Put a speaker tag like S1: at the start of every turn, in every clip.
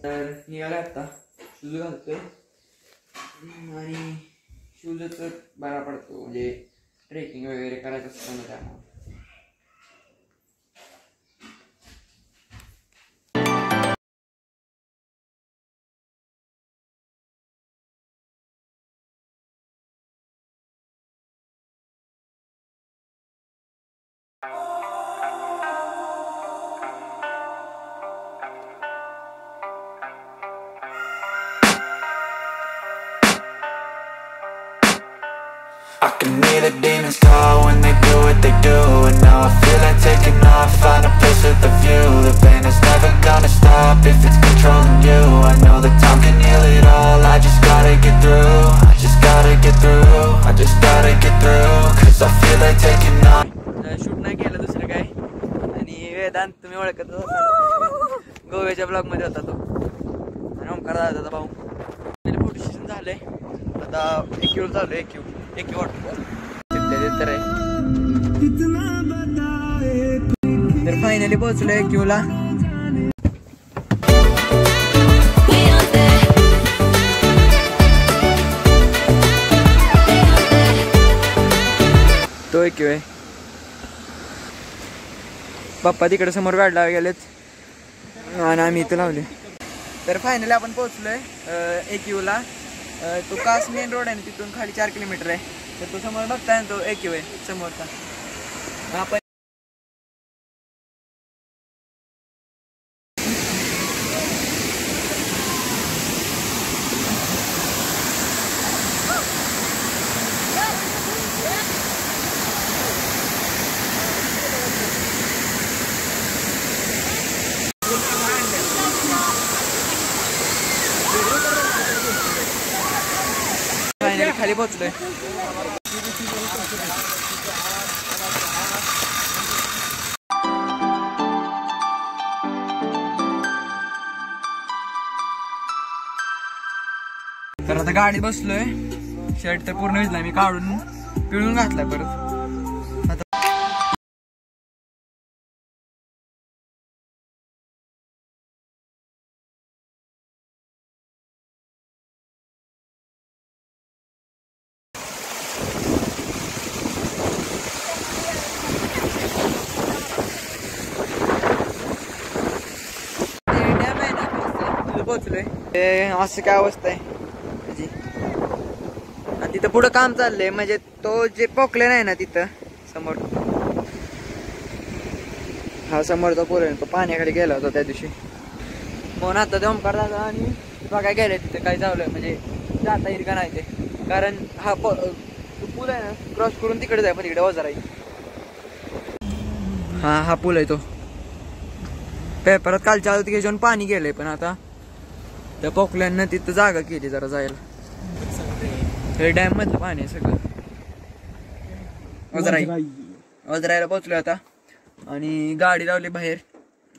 S1: तर निघाला आता शूज घालतोय आणि शूजच बरा पडतो म्हणजे ट्रेकिंग वगैरे करायचं असतं ना त्यामुळे.
S2: I can hear the demons call when they do what they do. And now I feel like taking off, find a place with a view. The pain is never gonna stop if it's controlling you. I know that time can heal it all, I just gotta get through. I just gotta get through, I just gotta get through. Cause I feel like taking off.
S1: Shoot नाही केलं दुसरं काय. आणि वेदांत तुम्ही ओळखत होता, गोव्याच्या blog मध्ये होता तो. आणि ओमकार दादा भाऊ. फोटो सेशन झालंय आता. AQ चालू आहे. AQ वॉटरफॉल तर फायनली पोहोचलो AQ ला. तो AQ आहे. पप्पा तिकडे समोर गाडला गेलेत आणि आम्ही इथं लावले. तर फायनली आपण पोहोचलोय AQ ला. तो कास मेन रोड आहे ना, तिथून खाली 4 किलोमीटर आहे. तर तो समोर बघताय ना, तो AQ आहे समोरचा. आपण फायनली खाली पोहोचलोय. तर आता गाडीत बसलोय. शर्ट तर पूर्ण भिजलाय, मी काढून पिळून घातलाय परत. पोहोचलोय. असं काय अवस्था आहे त्याची. आणि तिथं पुढं काम चाललंय, म्हणजे तो जे पोकले नाही ना तिथं समोर, हा समोरचा पोल आहे, तो पाण्याखाली गेला होता त्या दिवशी. म्हणून आता ते ओमकार दादा आणि बघायला गेले तिथं काय चाललंय, म्हणजे जाता येईल का नाही ते. कारण हा पूल आहे ना, क्रॉस करून तिकडे जाय, पण तिकडे वजार आहे. हा पूल आहे तो. पेपरात कालच्या आधी घेऊन पाणी गेलंय, पण आता त्या पोकल्यांना तिथं जागा केली जरा जायला. हे डॅम मधलं पाणी आहे सगळं. वजरायला पोहोचलोय आता आणि गाडी लावली बाहेर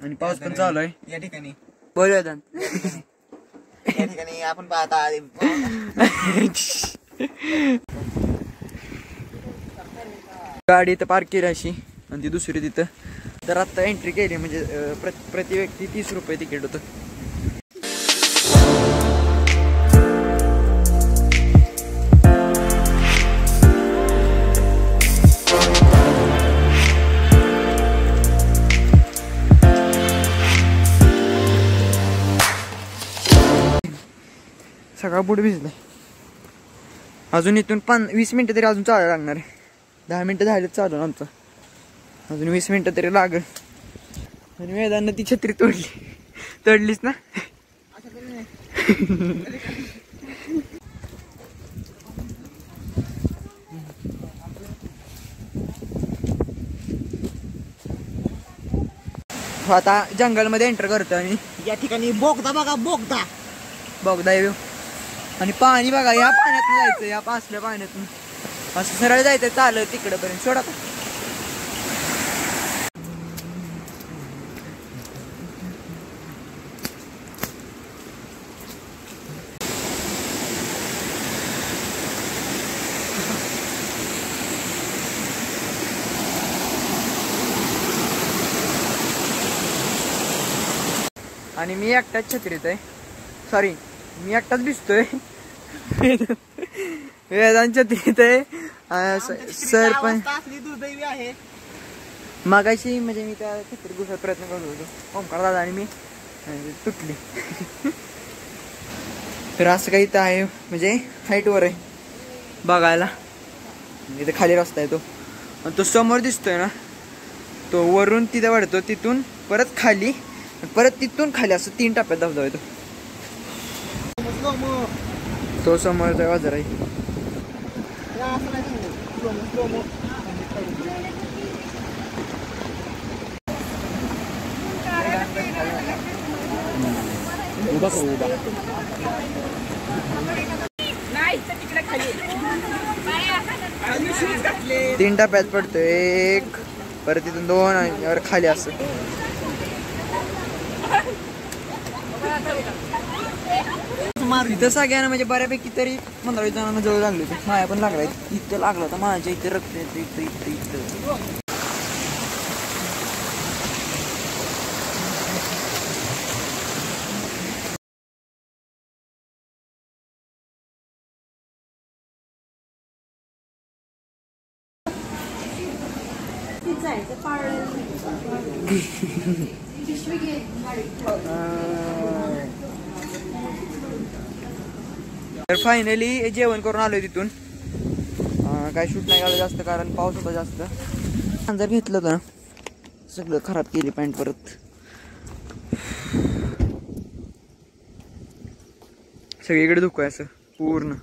S1: आणि पाऊस पण चालू आहे
S3: या ठिकाणी.
S1: बोलूया
S3: या ठिकाणी आपण पाहता
S1: गाडी इथं पार्क केली अशी आणि ती दुसरी तिथं. तर आता एंट्री केली, म्हणजे प्रति व्यक्ती 30 रुपये तिकीट होतं. सगळा बुट भिजलाय. अजून इथून 20 मिनिटं तरी अजून चालायला लागणार आहे. 10 मिनिटं झालेत चालून आमचं, अजून 20 मिनिटं तरी लागेल. आणि वेदांना ती छत्री तोडलीच ना. आता जंगलमध्ये एंटर करतो आणि
S3: या ठिकाणी बोगदा बघा,
S1: बोगदा येऊ. आणि पाणी बघा, या पाण्यातून जायचं, या पासल्या पाण्यातून असं सरळ जायचं चालत तिकडे पर्यंत. सोडा आणि मी एकटाच छत्रीत आहे. सॉरी मी एकटाच भिजतोय. वेदांच्या तिथे सर पण
S3: दुर्दैवी आहे.
S1: मागाशी म्हणजे मी त्या छत्री घुसायचा प्रयत्न करत होतो ओमकार दादा आणि मी तुटली. तर असं काही इथं आहे म्हणजे हाईटवर आहे बघायला. इथे खाली रस्ता आहे तो आणि तो समोर दिसतोय ना तो वरून तिथे वाढतो तिथून परत खाली परत तिथून खाली असं 3 टप्प्यात धबधबा येतो. तो समोरचा बाजार आहे. तीन टप्प्यात पडतोय. एक परत तिथून 2 आणि वर खाली असं. इथं सगळ्यांना म्हणजे बऱ्यापैकी तरी 15-20 जणांना जवळ लागले होते. माया पण लागलाय. इथं लागला होता माझ्या इथे रक्त येतं इथं इथं इथं. तर फायनली जेवण करून आलोय तिथून. काय शूट नाही झालं जास्त कारण पाऊस होता जास्त. जर घेतलं होतं ना सगळं खराब केली पॅन्ट परत. सगळीकडे धुकं आहे असं पूर्ण.